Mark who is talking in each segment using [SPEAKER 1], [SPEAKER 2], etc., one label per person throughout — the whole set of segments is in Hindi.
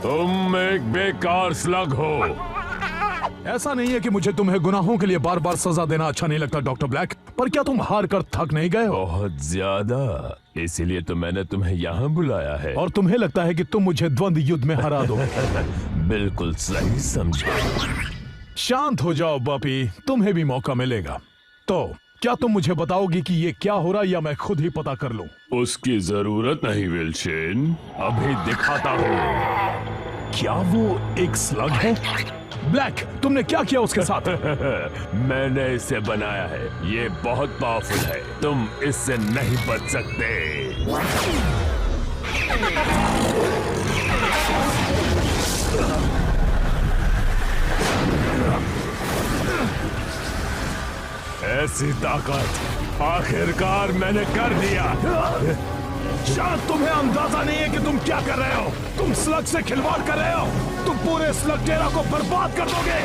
[SPEAKER 1] तुम एक बेकार स्लग हो।
[SPEAKER 2] ऐसा नहीं है कि मुझे तुम्हें गुनाहों के लिए बार बार सजा देना अच्छा नहीं लगता डॉक्टर ब्लैक, पर क्या तुम हार कर थक नहीं गए हो?
[SPEAKER 1] बहुत ज्यादा, इसीलिए तो मैंने तुम्हें यहाँ बुलाया है।
[SPEAKER 2] और तुम्हें लगता है कि तुम मुझे द्वंद्व युद्ध में हरा दो?
[SPEAKER 1] बिल्कुल सही समझा।
[SPEAKER 2] शांत हो जाओ बॉपी, तुम्हें भी मौका मिलेगा। तो क्या तुम मुझे बताओगी कि ये क्या हो रहा है, या मैं खुद ही पता कर लूं?
[SPEAKER 1] उसकी जरूरत नहीं विल्सन, अभी दिखाता हूँ।
[SPEAKER 2] क्या वो एक स्लग है? ब्लैक, तुमने क्या किया उसके साथ?
[SPEAKER 1] मैंने इसे बनाया है, ये बहुत पावरफुल है, तुम इससे नहीं बच सकते। ऐसी ताकत आखिरकार मैंने कर दिया।
[SPEAKER 2] शायद तुम्हें अंदाजा नहीं है कि तुम क्या कर रहे हो। तुम स्लग से खिलवाड़ कर रहे हो। तुम पूरे स्लग टेरा को बर्बाद कर दोगे।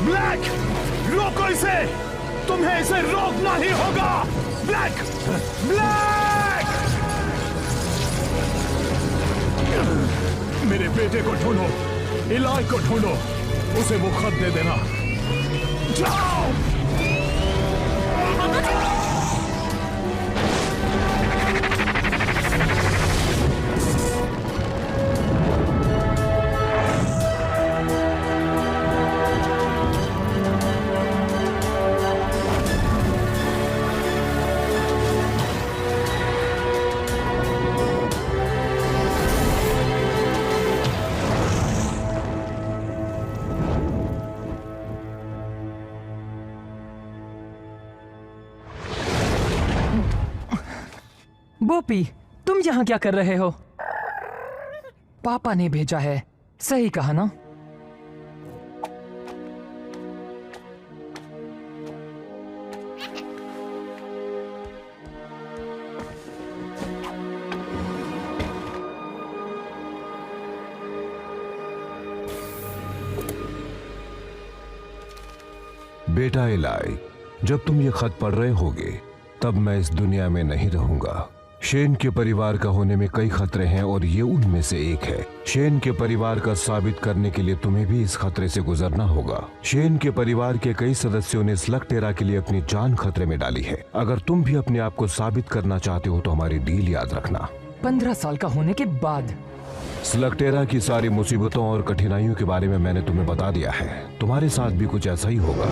[SPEAKER 2] ब्लैक, रोको इसे। तुम्हें इसे रोकना ही होगा। Black, black! मेरे बेटे को ढूंढो, इलाई को ढूंढो, उसे वो खत दे देना। जाओ!
[SPEAKER 3] बोपी, तुम यहाँ क्या कर रहे हो? पापा ने भेजा है, सही कहा ना?
[SPEAKER 4] बेटा इलाई, जब तुम ये खत पढ़ रहे होगे तब मैं इस दुनिया में नहीं रहूंगा। शेन के परिवार का होने में कई खतरे हैं और ये उनमें से एक है। शेन के परिवार का साबित करने के लिए तुम्हें भी इस खतरे से गुजरना होगा। शेन के परिवार के कई सदस्यों ने स्लग टेरा के लिए अपनी जान खतरे में डाली है। अगर तुम भी अपने आप को साबित करना चाहते हो तो हमारी डील याद रखना।
[SPEAKER 3] 15 साल का होने के बाद
[SPEAKER 4] स्लग टेरा की सारी मुसीबतों और कठिनाइयों के बारे में मैंने तुम्हें बता दिया है। तुम्हारे साथ भी कुछ ऐसा ही होगा।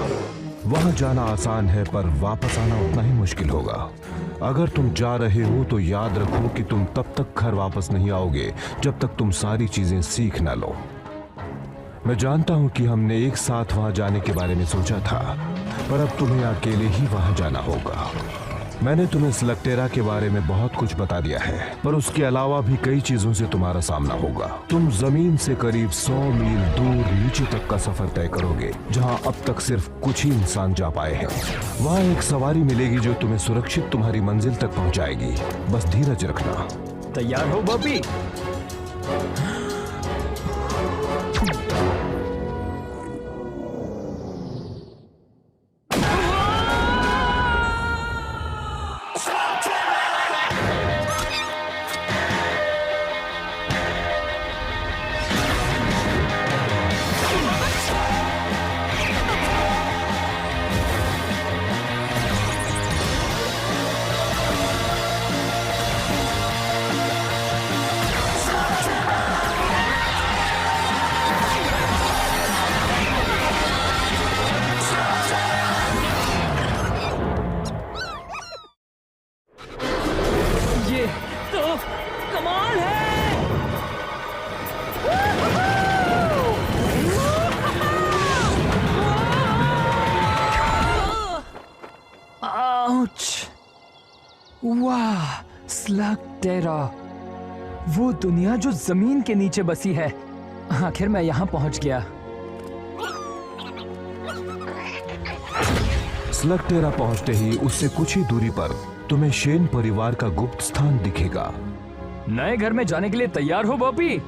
[SPEAKER 4] वहां जाना आसान है पर वापस आना उतना ही मुश्किल होगा। अगर तुम जा रहे हो तो याद रखो कि तुम तब तक घर वापस नहीं आओगे जब तक तुम सारी चीजें सीख न लो। मैं जानता हूं कि हमने एक साथ वहां जाने के बारे में सोचा था, पर अब तुम्हें अकेले ही वहां जाना होगा। मैंने तुम्हें स्लग टेरा के बारे में बहुत कुछ बता दिया है, पर उसके अलावा भी कई चीजों से तुम्हारा सामना होगा। तुम जमीन से करीब 100 मील दूर नीचे तक का सफर तय करोगे, जहां अब तक सिर्फ कुछ ही इंसान जा पाए हैं। वहां एक सवारी मिलेगी जो तुम्हें सुरक्षित तुम्हारी मंजिल तक पहुंचाएगी। बस धीरज रखना।
[SPEAKER 3] तैयार हो बॉबी? वाह, स्लग टेरा, वो दुनिया जो जमीन के नीचे बसी है। आखिर मैं यहाँ पहुंच गया।
[SPEAKER 4] स्लगटेरा पहुंचते ही उससे कुछ ही दूरी पर तुम्हें शेन परिवार का गुप्त स्थान दिखेगा।
[SPEAKER 3] नए घर में जाने के लिए तैयार हो बॉबी?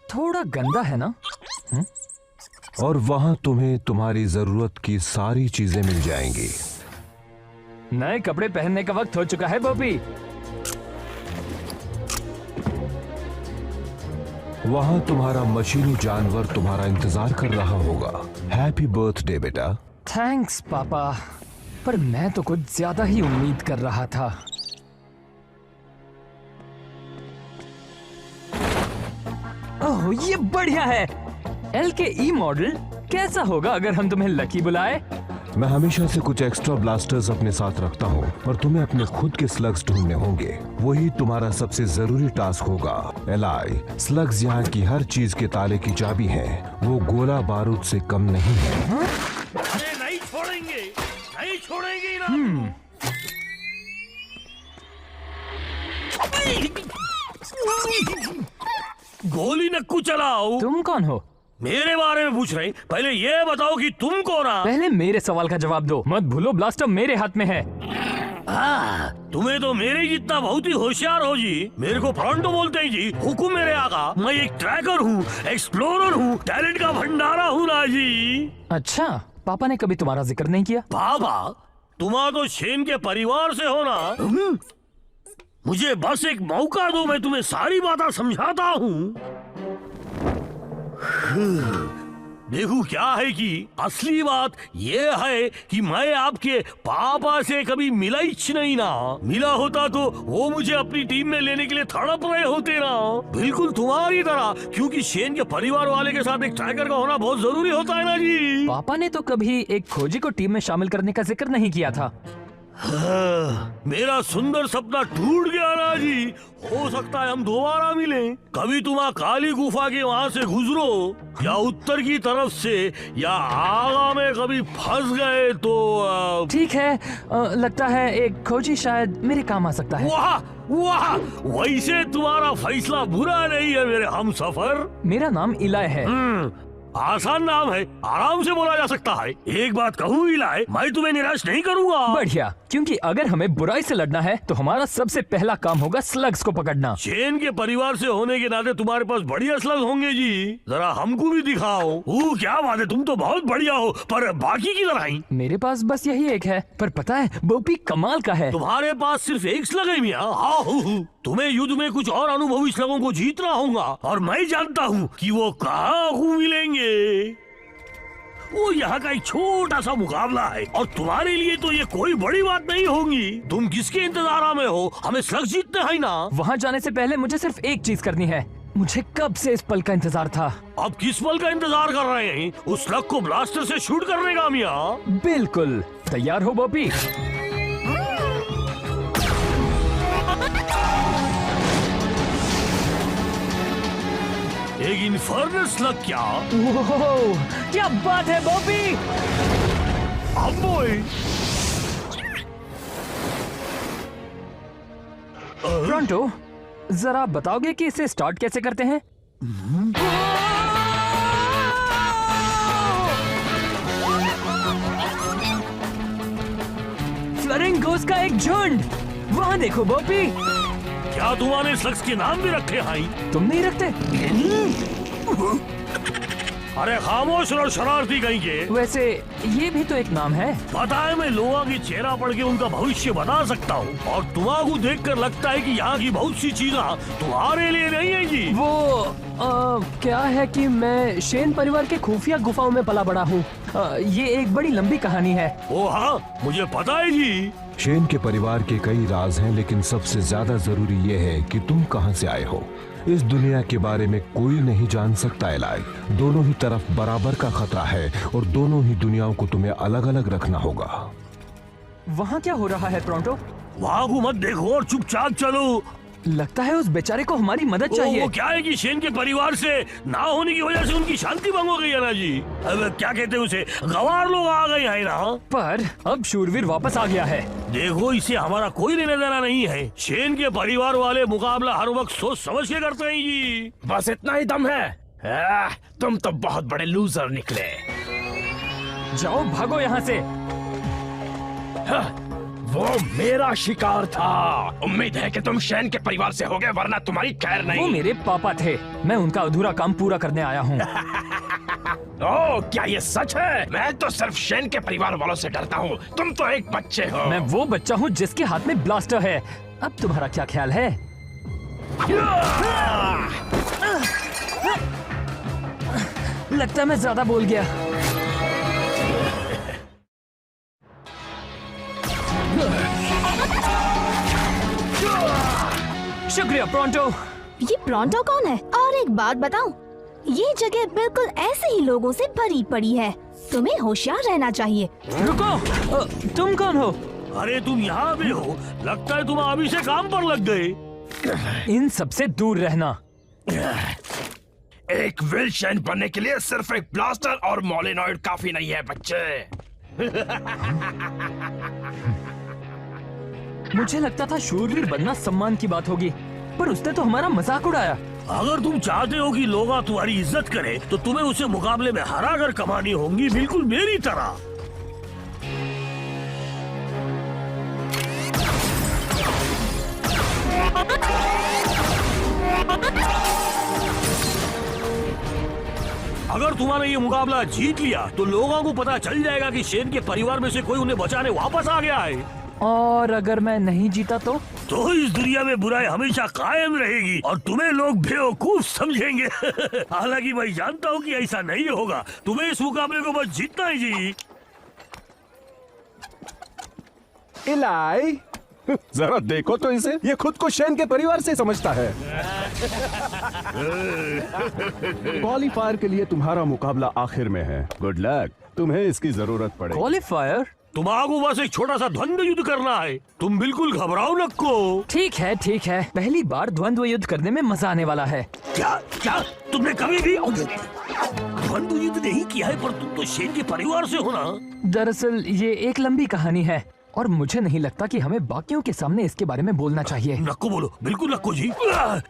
[SPEAKER 3] थोड़ा गंदा है ना?
[SPEAKER 4] और वहां तुम्हें तुम्हारी जरूरत की सारी चीजें मिल जाएंगी।
[SPEAKER 3] नए कपड़े पहनने का वक्त हो चुका है बॉबी।
[SPEAKER 4] वहां तुम्हारा मशीनी जानवर तुम्हारा इंतजार कर रहा होगा। हैप्पी बर्थडे बेटा।
[SPEAKER 3] थैंक्स पापा, पर मैं तो कुछ ज्यादा ही उम्मीद कर रहा था। ओह, ये बढ़िया है। LKE मॉडल कैसा होगा अगर हम तुम्हें लकी बुलाए?
[SPEAKER 4] मैं हमेशा से कुछ एक्स्ट्रा ब्लास्टर्स अपने साथ रखता हूँ, और तुम्हें अपने खुद के स्लग्स ढूंढने होंगे। वही तुम्हारा सबसे जरूरी टास्क होगा। एलाई, स्लग्स यहाँ की हर चीज के ताले की चाबी है। वो गोला बारूद से कम नहीं है।
[SPEAKER 2] अरे नहीं छोड़ेंगे, नहीं छोड़ेंगे ना। गोली नक्कू चलाओ।
[SPEAKER 3] तुम कौन हो?
[SPEAKER 2] मेरे बारे में पूछ रहे? पहले ये बताओ कि तुम कौन हो?
[SPEAKER 3] पहले मेरे सवाल का जवाब दो। मत भूलो ब्लास्टर मेरे हाथ में है।
[SPEAKER 2] तुम्हें तो मेरे जितना बहुत ही होशियार हो जी। मेरे को फ्रंटो बोलते हैं जी। हुकुम मेरे आका। मैं एक ट्रैकर हूँ, एक्सप्लोरर हूँ, टैलेंट का भंडारा हूँ ना जी।
[SPEAKER 3] अच्छा, पापा ने कभी तुम्हारा जिक्र नहीं किया?
[SPEAKER 2] बाबा, तुम्हारा तो शेन के परिवार से हो ना। मुझे बस एक मौका दो, मैं तुम्हें सारी बातें समझाता हूँ। देखो क्या है कि असली बात ये है कि मैं आपके पापा से कभी मिला ही नहीं ना। मिला होता तो वो मुझे अपनी टीम में लेने के लिए तड़प रहे होते ना, बिल्कुल तुम्हारी तरह। क्योंकि शेन के परिवार वाले के साथ एक ट्रैकर का होना बहुत जरूरी होता है ना जी।
[SPEAKER 3] पापा ने तो कभी एक खोजी को टीम में शामिल करने का जिक्र नहीं किया था।
[SPEAKER 2] मेरा सुंदर सपना टूट गया ना जी। हो सकता है हम दोबारा मिलें। कभी तुम काली गुफा के वहाँ से गुजरो, या उत्तर की तरफ से, या आगा में कभी फंस गए तो
[SPEAKER 3] ठीक है, लगता है एक खोजी शायद मेरे काम आ सकता है।
[SPEAKER 2] वाह वाह, वैसे तुम्हारा फैसला बुरा नहीं है मेरे हमसफर।
[SPEAKER 3] मेरा नाम इलाय है।
[SPEAKER 2] आसान नाम है, आराम से बोला जा सकता है। एक बात कहूँ इलाय, मैं तुम्हें निराश नहीं करूँगा।
[SPEAKER 3] बढ़िया, क्योंकि अगर हमें बुराई से लड़ना है तो हमारा सबसे पहला काम होगा स्लग्स को पकड़ना।
[SPEAKER 2] शेन के परिवार से होने के नाते तुम्हारे पास बढ़िया स्लग होंगे जी। जरा हमको भी दिखाओ। क्या बात है, तुम तो बहुत बढ़िया हो, पर बाकी की तरह ही।
[SPEAKER 3] मेरे पास बस यही एक है, पर पता है बोपी कमाल का है।
[SPEAKER 2] तुम्हारे पास सिर्फ एक स्लग है मियाँ। हाँ, तुम्हें युद्ध में कुछ और अनुभवी स्लगों को जीतना होगा, और मैं जानता हूँ कि वो कहाँ मिलेंगे। वो यहाँ का एक छोटा सा मुकाबला है, और तुम्हारे लिए तो ये कोई बड़ी बात नहीं होगी। तुम किसके इंतजार में हो? हमें स्लग जीतने हैं ना।
[SPEAKER 3] वहाँ जाने से पहले मुझे सिर्फ एक चीज करनी है। मुझे कब से इस पल का इंतजार था।
[SPEAKER 2] अब किस पल का इंतजार कर रहे हैं? उस स्लग को ब्लास्टर से शूट करने का मियाँ।
[SPEAKER 3] बिल्कुल, तैयार हो बॉबी?
[SPEAKER 2] एक इन्फर्नल स्लग क्या?
[SPEAKER 3] ओह, क्या बात है बॉबी! फ्रंटो, जरा बताओगे कि इसे स्टार्ट कैसे करते हैं? फ्लरिंगोस का एक झुंड! वहाँ देखो बॉबी!
[SPEAKER 2] क्या तुम्हारे स्लग्स के नाम भी रखे हैं?
[SPEAKER 3] तुम नहीं रखते?
[SPEAKER 2] अरे खामोश और शरारती कहीं के।
[SPEAKER 3] वैसे ये भी तो एक नाम है।
[SPEAKER 2] पता है, मैं लोगों की चेहरा पढ़ के उनका भविष्य बता सकता हूँ, और तुम्हारा देखकर लगता है कि यहाँ की बहुत सी चीजें तुम्हारे लिए नहीं है जी।
[SPEAKER 3] वो क्या है कि मैं शेन परिवार के खुफिया गुफाओं में पला बड़ा हूँ। ये एक बड़ी लंबी कहानी है।
[SPEAKER 2] ओ हाँ, मुझे पता है जी।
[SPEAKER 4] शेन के परिवार के कई राज हैं, लेकिन सबसे ज्यादा जरूरी ये है कि तुम कहां से आए हो। इस दुनिया के बारे में कोई नहीं जान सकता एलाई। दोनों ही तरफ बराबर का खतरा है, और दोनों ही दुनियाओं को तुम्हें अलग अलग रखना होगा।
[SPEAKER 3] वहाँ क्या हो रहा है टोरंटो?
[SPEAKER 2] वहाँ को मत देखो और चुपचाप चलो।
[SPEAKER 3] लगता है उस बेचारे को हमारी मदद चाहिए।
[SPEAKER 2] वो क्या है कि शेन के परिवार से ना होने की वजह से उनकी शांति भंग हो गई है ना जी। अब क्या कहते हैं उसे, गवार लोग आ गए हैं ना।
[SPEAKER 3] पर अब शूरवीर वापस आ गया है।
[SPEAKER 2] देखो, इससे हमारा कोई लेना देना नहीं है। शेन के परिवार वाले मुकाबला हर वक्त सोच समझ के करते हैं जी।
[SPEAKER 5] बस इतना ही दम है। तुम तो बहुत बड़े लूजर निकले।
[SPEAKER 3] जाओ भागो यहाँ से।
[SPEAKER 5] वो मेरा शिकार था। उम्मीद है कि तुम शैन के परिवार से होगे, वरना तुम्हारी खैर
[SPEAKER 3] वो
[SPEAKER 5] नहीं।
[SPEAKER 3] मेरे पापा थे, मैं उनका अधूरा काम पूरा करने आया हूँ।
[SPEAKER 5] ओह, क्या ये सच है? मैं तो सिर्फ शैन के परिवार वालों से डरता हूँ। तुम तो एक बच्चे हो।
[SPEAKER 3] मैं वो बच्चा हूँ जिसके हाथ में ब्लास्टर है। अब तुम्हारा क्या ख्याल है? लगता है मैं ज्यादा बोल गया। शुक्रिया प्रोंटो।
[SPEAKER 6] ये प्रोंटो कौन है? और एक बात बताऊं, ये जगह बिल्कुल ऐसे ही लोगों से भरी पड़ी है। तुम्हें होशियार रहना चाहिए।
[SPEAKER 3] रुको, तुम कौन हो?
[SPEAKER 2] अरे तुम यहाँ भी हो? लगता है तुम अभी से काम पर लग गए।
[SPEAKER 3] इन सबसे दूर रहना।
[SPEAKER 5] एक विल शैन बनने के लिए सिर्फ एक ब्लास्टर और मोलिनॉइड काफी नहीं है बच्चे।
[SPEAKER 3] मुझे लगता था शूरवीर बनना सम्मान की बात होगी, पर उसने तो हमारा मजाक उड़ाया।
[SPEAKER 2] अगर तुम चाहते हो कि लोग तुम्हारी इज्जत करें, तो तुम्हें उसे मुकाबले में हरा कर कमानी होंगी, बिल्कुल मेरी तरह। अगर तुम्हारा ये मुकाबला जीत लिया, तो लोगों को पता चल जाएगा कि शेन के परिवार में से कोई उन्हें बचाने वापस आ गया है।
[SPEAKER 3] और अगर मैं नहीं जीता तो?
[SPEAKER 2] तो इस दुनिया में बुराई हमेशा कायम रहेगी और तुम्हें लोग बेवकूफ समझेंगे। हालांकि मैं जानता हूँ कि ऐसा नहीं होगा। तुम्हें इस मुकाबले को बस जीतना ही जी।
[SPEAKER 7] इलाई, जरा देखो तो इसे, ये खुद को शैन के परिवार से समझता है। क्वालीफायर के लिए तुम्हारा मुकाबला आखिर में है। गुड लक, तुम्हें इसकी जरूरत पड़ेगी।
[SPEAKER 3] क्वालीफायर?
[SPEAKER 2] तुम्हारा बस एक छोटा सा द्वंद्व युद्ध करना है। तुम बिल्कुल घबराओ नको।
[SPEAKER 3] ठीक है ठीक है, पहली बार द्वंद्व युद्ध करने में मजा आने वाला है।
[SPEAKER 2] क्या क्या तुमने कभी भी द्वंद्व युद्ध नहीं किया है? पर तुम तो शेन के परिवार से हो ना।
[SPEAKER 3] दरअसल ये एक लंबी कहानी है और मुझे नहीं लगता कि हमें बाकियों के सामने इसके बारे में बोलना चाहिए।
[SPEAKER 2] नको बोलो, बिल्कुल नको जी।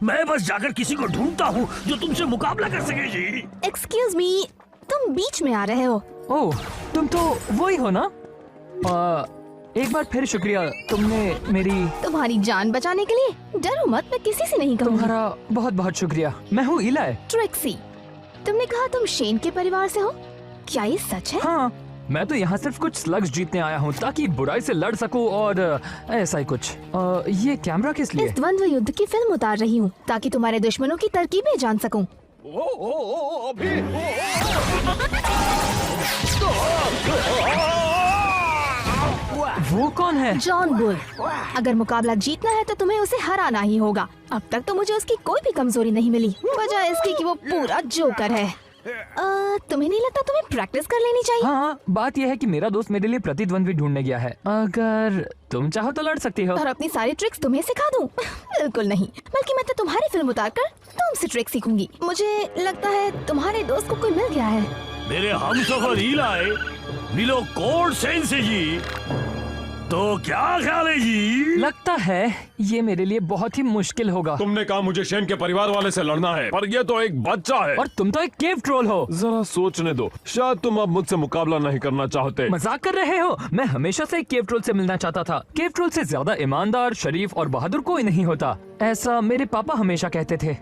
[SPEAKER 2] मैं बस जाकर किसी को ढूंढता हूँ जो तुमसे मुकाबला कर सके जी।
[SPEAKER 6] एक्सक्यूज मी, तुम बीच में आ रहे हो।
[SPEAKER 3] ओह, तुम तो वो ही हो ना? एक बार फिर शुक्रिया, तुमने मेरी।
[SPEAKER 6] तुम्हारी जान बचाने के लिए डरो मत, मैं किसी से नहीं कहूँगी।
[SPEAKER 3] तुम्हारा बहुत बहुत शुक्रिया। मैं हूँ इलाई।
[SPEAKER 6] ट्रिक्सी, तुमने कहा तुम शेन के परिवार से हो, क्या ये सच है?
[SPEAKER 3] हाँ, मैं तो यहाँ सिर्फ कुछ स्लग्स जीतने आया हूँ ताकि बुराई से लड़ सकूँ और ऐसा ही कुछ। ये कैमरा किस लिए?
[SPEAKER 6] इस द्वंद्व युद्ध की फिल्म उतार रही हूँ ताकि तुम्हारे दुश्मनों की तरकीबें जान सकूं।
[SPEAKER 3] वो कौन है?
[SPEAKER 6] John bull. अगर मुकाबला जीतना है तो तुम्हें उसे हराना ही होगा। अब तक तो मुझे उसकी कोई भी कमजोरी नहीं मिली, वजह इसकी कि वो पूरा जोकर है। तुम्हें नहीं लगता तुम्हें प्रैक्टिस कर लेनी चाहिए?
[SPEAKER 3] हाँ, बात यह है कि मेरा दोस्त मेरे लिए प्रतिद्वंद्वी ढूंढने गया है। अगर तुम चाहो तो लड़ सकती हो।
[SPEAKER 6] और अपनी सारी ट्रिक्स तुम्हें सिखा दूं? बिल्कुल नहीं, बल्कि मैं तो तुम्हारी फिल्म उतार कर तुमसे ट्रिक सीखूंगी। मुझे लगता है तुम्हारे दोस्त को कोई मिल गया है।
[SPEAKER 2] मेरे हमसफर इलाई मिलो कोड सेन से जी। तो क्या ख्याल है जी?
[SPEAKER 3] लगता है ये मेरे लिए बहुत ही मुश्किल होगा।
[SPEAKER 1] तुमने कहा मुझे शेन के परिवार वाले से लड़ना है, पर ये तो एक बच्चा है।
[SPEAKER 3] और तुम तो एक केव ट्रोल हो।
[SPEAKER 1] जरा सोचने दो, शायद तुम अब मुझसे मुकाबला नहीं करना चाहते।
[SPEAKER 3] मजाक कर रहे हो? मैं हमेशा से एक केव ट्रोल से मिलना चाहता था। केव ट्रोल से ज्यादा ईमानदार, शरीफ और बहादुर कोई नहीं होता, ऐसा मेरे पापा हमेशा कहते थे।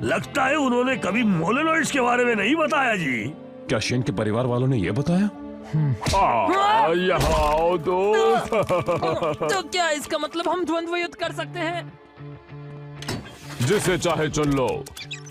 [SPEAKER 2] लगता है उन्होंने कभी मोलेनॉइड्स के बारे में नहीं बताया जी।
[SPEAKER 1] क्या शेन के परिवार वालों ने ये बताया? यहाँ आओ दोस्त।
[SPEAKER 3] तो क्या इसका मतलब हम द्वंद्व युद्ध कर सकते हैं?
[SPEAKER 1] जिसे चाहे चुन लो।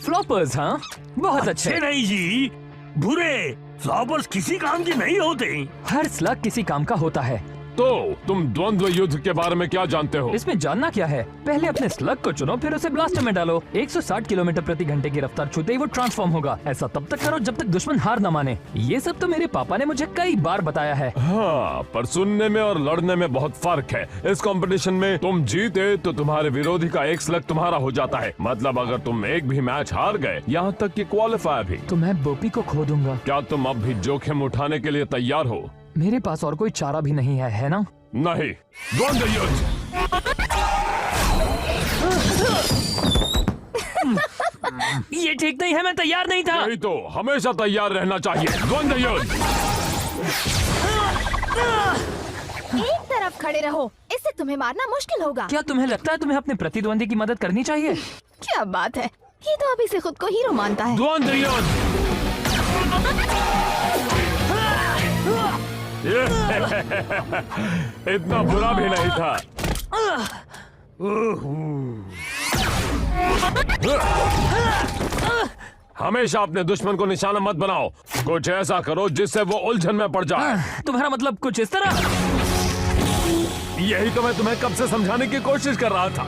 [SPEAKER 3] फ्लॉपर्स? हाँ, बहुत अच्छे।
[SPEAKER 2] नहीं जी, बुरे फ्लॉपर्स किसी काम के नहीं होते।
[SPEAKER 3] हर स्लग किसी काम का होता है।
[SPEAKER 1] तो तुम द्वंद्व युद्ध के बारे में क्या जानते हो?
[SPEAKER 3] इसमें जानना क्या है? पहले अपने स्लग को चुनो, फिर उसे ब्लास्टर में डालो। 160 किलोमीटर प्रति घंटे की रफ्तार छूते ही वो ट्रांसफॉर्म होगा। ऐसा तब तक करो जब तक दुश्मन हार न माने। ये सब तो मेरे पापा ने मुझे कई बार बताया है।
[SPEAKER 1] हाँ, पर सुनने में और लड़ने में बहुत फर्क है। इस कंपटीशन में तुम जीते तो तुम्हारे विरोधी का एक स्लग तुम्हारा हो जाता है। मतलब अगर तुम एक भी मैच हार गए, यहाँ तक कि क्वालिफायर भी,
[SPEAKER 3] तो मैं बोपी को खो दूंगा। क्या
[SPEAKER 1] तुम अब भी जोखिम उठाने के लिए तैयार हो?
[SPEAKER 3] मेरे पास और कोई चारा भी नहीं है ना?
[SPEAKER 1] नहीं। द्वंद्व युद्ध।
[SPEAKER 3] ये ठीक नहीं है, मैं तैयार नहीं था।
[SPEAKER 1] नहीं तो हमेशा तैयार रहना चाहिए। द्वंद्व युद्ध।
[SPEAKER 6] एक तरफ खड़े रहो, इससे तुम्हें मारना मुश्किल होगा।
[SPEAKER 3] क्या तुम्हें लगता है तुम्हें अपने प्रतिद्वंदी की मदद करनी चाहिए?
[SPEAKER 6] क्या बात है, ये तो अभी से खुद को हीरो मानता है।
[SPEAKER 1] द्वंद्व युद्ध। इतना बुरा भी नहीं था। हमेशा अपने दुश्मन को निशाना मत बनाओ। कुछ ऐसा करो जिससे वो उलझन में पड़ जाए।
[SPEAKER 3] तुम्हारा मतलब कुछ इस तरह?
[SPEAKER 1] यही तो मैं तुम्हें कब से समझाने की कोशिश कर रहा था।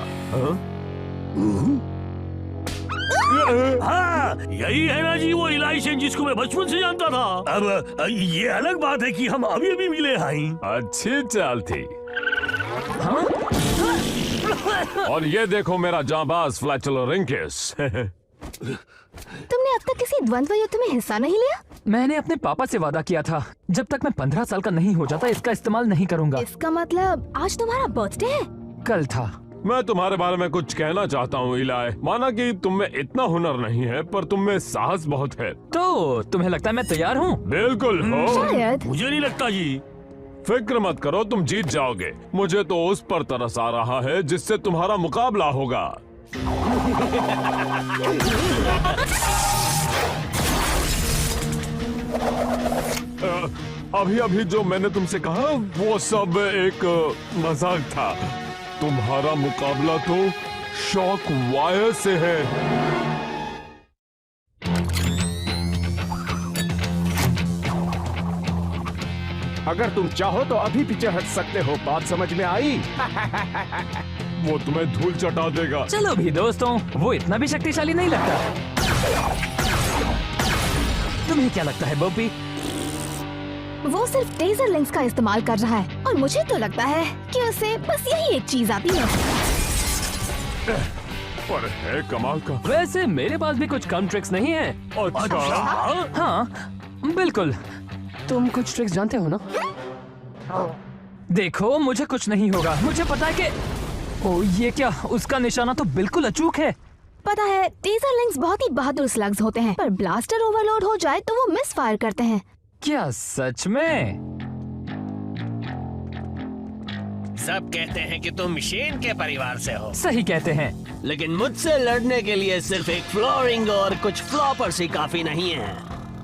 [SPEAKER 2] हाँ, यही है ना जी वो इलाई सेन जिसको मैं बचपन से जानता था। अब ये अलग बात है कि हम अभी अभी मिले हैं।
[SPEAKER 1] अच्छी चाल थी। और ये देखो मेरा जांबाज फ्लैचुलो रिंकिस।
[SPEAKER 6] तुमने अब तक किसी द्वंद्व युद्ध में हिस्सा नहीं लिया?
[SPEAKER 3] मैंने अपने पापा से वादा किया था, जब तक मैं 15 साल का नहीं हो जाता इसका इस्तेमाल नहीं करूंगा।
[SPEAKER 6] इसका मतलब आज तुम्हारा बर्थडे है?
[SPEAKER 3] कल था।
[SPEAKER 1] मैं तुम्हारे बारे में कुछ कहना चाहता हूँ इलाई। माना कि तुम में इतना हुनर नहीं है, पर तुम में साहस बहुत है।
[SPEAKER 3] तो तुम्हें लगता है मैं तैयार हूँ?
[SPEAKER 1] बिल्कुल हो।
[SPEAKER 6] शायद।
[SPEAKER 2] मुझे नहीं लगता जी।
[SPEAKER 1] फिक्र मत करो, तुम जीत जाओगे। मुझे तो उस पर तरस आ रहा है जिससे तुम्हारा मुकाबला होगा। अभी अभी जो मैंने तुमसे कहा वो सब एक मजाक था। तुम्हारा मुकाबला तो शॉक वायर से है।
[SPEAKER 7] अगर तुम चाहो तो अभी पीछे हट सकते हो। बात समझ में आई?
[SPEAKER 1] वो तुम्हें धूल चटा देगा।
[SPEAKER 3] चलो भी दोस्तों, वो इतना भी शक्तिशाली नहीं लगता। तुम्हें क्या लगता है बॉबी?
[SPEAKER 6] वो सिर्फ टेजर लिंक्स का इस्तेमाल कर रहा है और मुझे तो लगता है कि उसे बस यही एक चीज आती है।
[SPEAKER 1] पर है कमाल का।
[SPEAKER 3] वैसे मेरे पास भी कुछ कम ट्रिक्स नहीं है।
[SPEAKER 1] अच्छा।
[SPEAKER 3] हाँ बिल्कुल। तुम कुछ ट्रिक्स जानते हो ना? देखो मुझे कुछ नहीं होगा, मुझे पता है कि ओ ये क्या, उसका निशाना तो बिल्कुल अचूक है।
[SPEAKER 6] पता है टेजर लिंक्स बहुत ही बहादुर स्लग्स होते हैं, पर ब्लास्टर ओवरलोड हो जाए तो वो मिस फायर करते हैं।
[SPEAKER 3] क्या सच में?
[SPEAKER 8] सब कहते हैं कि तुम शेन के परिवार से हो,
[SPEAKER 3] सही कहते हैं।
[SPEAKER 8] लेकिन मुझसे लड़ने के लिए सिर्फ एक फ्लोरिंग और कुछ फ्लॉपर्स ही काफी नहीं है।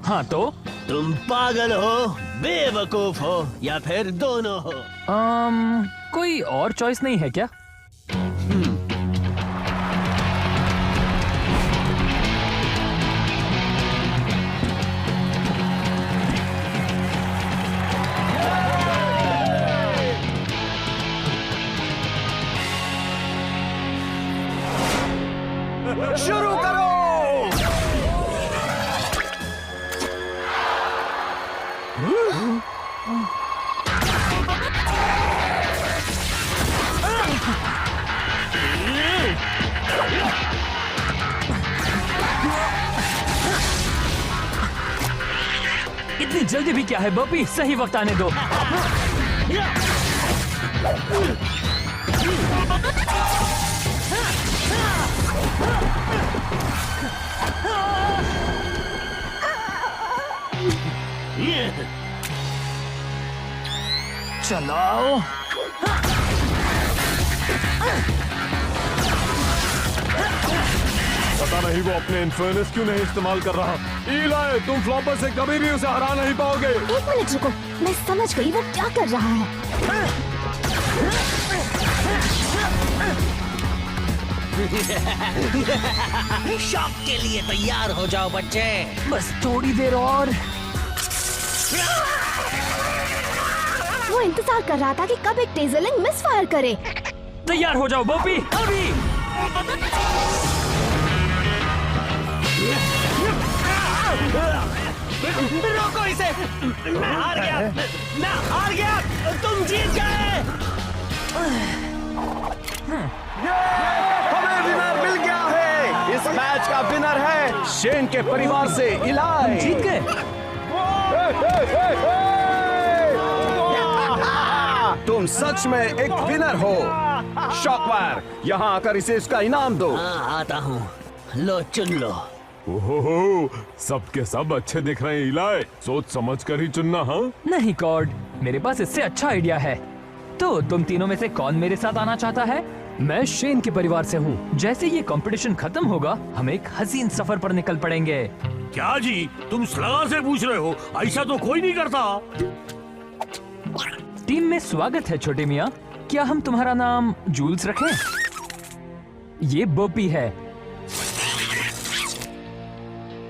[SPEAKER 3] हाँ तो?
[SPEAKER 8] तुम पागल हो, बेवकूफ हो, या फिर दोनों हो।
[SPEAKER 3] कोई और चॉइस नहीं है क्या?
[SPEAKER 7] शुरू करो।
[SPEAKER 3] इतनी जल्दी भी क्या है बॉबी, सही वक्त आने दो। चलाओ।
[SPEAKER 1] पता नहीं वो अपने इन्फर्नस क्यों नहीं इस्तेमाल कर रहा। इलाई, तुम फ्लॉपर से कभी भी उसे हरा नहीं पाओगे।
[SPEAKER 6] 1 मिनट रुको, मैं समझ गई वो क्या कर रहा है।
[SPEAKER 8] शॉक के लिए तैयार हो जाओ बच्चे।
[SPEAKER 3] बस थोड़ी देर और।
[SPEAKER 6] वो इंतजार कर रहा था कि कब एक टेजर लिंक मिस फायर करे।
[SPEAKER 3] तैयार हो जाओ बॉबी, अभी।
[SPEAKER 8] रोको इसे। मैं हार गया, मैं हार गया, तुम जीत गए।
[SPEAKER 7] हमें विनर मिल गया है। इस मैच का विनर है शेन के परिवार से इलाई।
[SPEAKER 3] जीत गए।
[SPEAKER 7] तुम सच में एक विनर हो। शॉकवायर, यहाँ आकर इसे इसका इनाम दो।
[SPEAKER 8] हाँ आता हूँ।
[SPEAKER 2] लो चुन लो।
[SPEAKER 1] ओहो, सबके सब अच्छे दिख रहे हैं इलाय। सोच समझ कर ही चुनना। हाँ,
[SPEAKER 3] नहीं कॉर्ड, मेरे पास इससे अच्छा आइडिया है। तो तुम तीनों में से कौन मेरे साथ आना चाहता है? मैं शेन के परिवार से हूँ। जैसे ये कंपटीशन खत्म होगा, हम एक हसीन सफर पर निकल पड़ेंगे।
[SPEAKER 2] क्या जी, तुम स्लगर से पूछ रहे हो? ऐसा तो कोई नहीं करता।
[SPEAKER 3] टीम में स्वागत है छोटे मियाँ। क्या हम तुम्हारा नाम जूल्स रखें? ये बोपी है।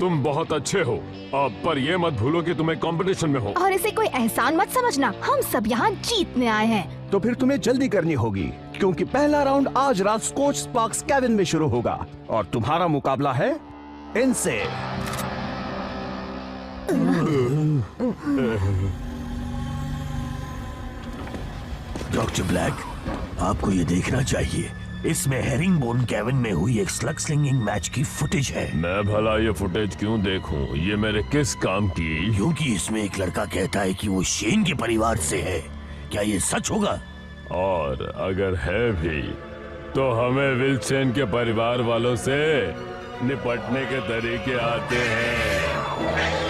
[SPEAKER 1] तुम बहुत अच्छे हो। पर ये मत भूलो कि तुम एक कंपटीशन में हो।
[SPEAKER 6] और इसे कोई एहसान मत समझना, हम सब यहाँ जीतने आए हैं।
[SPEAKER 7] तो फिर तुम्हें जल्दी करनी होगी, क्योंकि पहला राउंड आज रात स्कॉच स्पार्क्स केबिन में शुरू होगा और तुम्हारा मुकाबला है इनसे।
[SPEAKER 2] डॉक्टर ब्लैक, आपको ये देखना चाहिए। इसमें हेरिंगबोन केबिन में हुई एक स्लग स्लिंगिंग मैच की फुटेज है।
[SPEAKER 1] मैं भला ये फुटेज क्यों देखूं? ये मेरे किस काम की?
[SPEAKER 2] क्योंकि इसमें एक लड़का कहता है कि वो शेन के परिवार से है। क्या ये सच होगा?
[SPEAKER 1] और अगर है भी तो हमें विल्सन के परिवार वालों से निपटने के तरीके आते हैं।